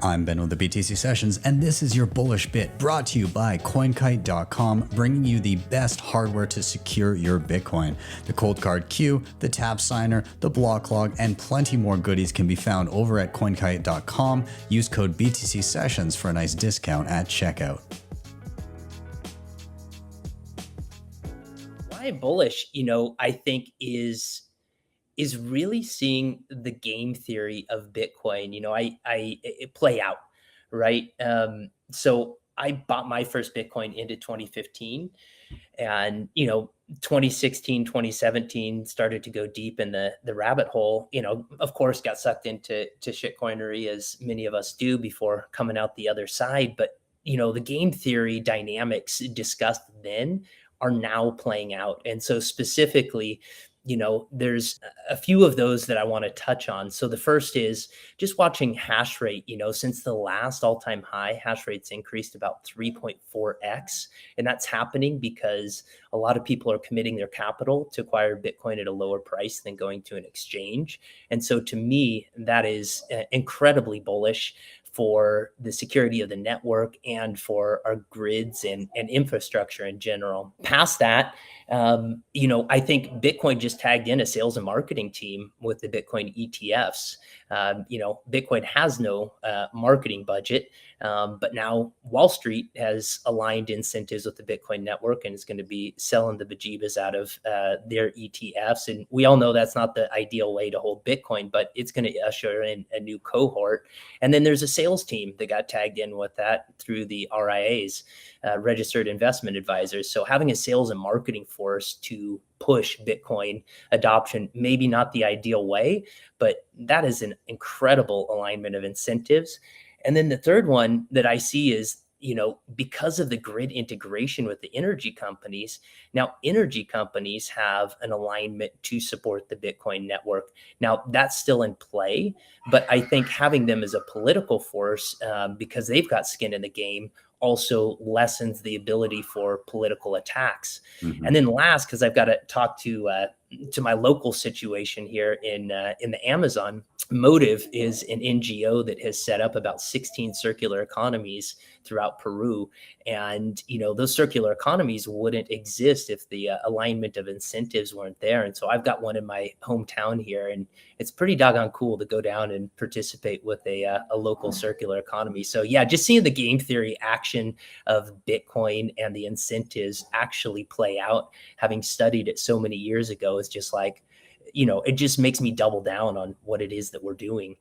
I'm Ben with the BTC Sessions, and this is your Bullish Bit, brought to you by CoinKite.com, bringing you the best hardware to secure your Bitcoin. The Cold Card Queue, the Tab Signer, the Block Log, and plenty more goodies can be found over at CoinKite.com. Use code BTC Sessions for a nice discount at checkout. Why bullish, I think is really seeing the game theory of Bitcoin, it play out, right? So I bought my first Bitcoin into 2015, and 2016, 2017 started to go deep in the rabbit hole. Of course, got sucked into shitcoinery, as many of us do, before coming out the other side. But the game theory dynamics discussed then are now playing out, and so specifically, there's a few of those that I want to touch on. So the first is just watching hash rate. Since the last all-time high, hash rate's increased about 3.4x. And that's happening because a lot of people are committing their capital to acquire Bitcoin at a lower price than going to an exchange. And so to me, that is incredibly bullish for the security of the network and for our grids and infrastructure in general. Past that, I think Bitcoin just tagged in a sales and marketing team with the Bitcoin ETFs. Bitcoin has no marketing budget, but now Wall Street has aligned incentives with the Bitcoin network and is going to be selling the bejeebas out of their ETFs. And we all know that's not the ideal way to hold Bitcoin, but it's going to usher in a new cohort. And then there's a sales team that got tagged in with that through the RIAs, registered investment advisors. So having a sales and marketing force to push Bitcoin adoption, maybe not the ideal way, but that is an incredible alignment of incentives. And then the third one that I see is, because of the grid integration with the energy companies, now energy companies have an alignment to support the Bitcoin network. Now that's still in play, but I think having them as a political force, because they've got skin in the game, also lessens the ability for political attacks. Mm-hmm. And then last, because I've got to talk to my local situation here in the Amazon. Motive is an NGO that has set up about 16 circular economies throughout Peru. And, those circular economies wouldn't exist if the alignment of incentives weren't there. And so I've got one in my hometown here, and it's pretty doggone cool to go down and participate with a local circular economy. So yeah, just seeing the game theory action of Bitcoin and the incentives actually play out, having studied it so many years ago, is just like, it just makes me double down on what it is that we're doing.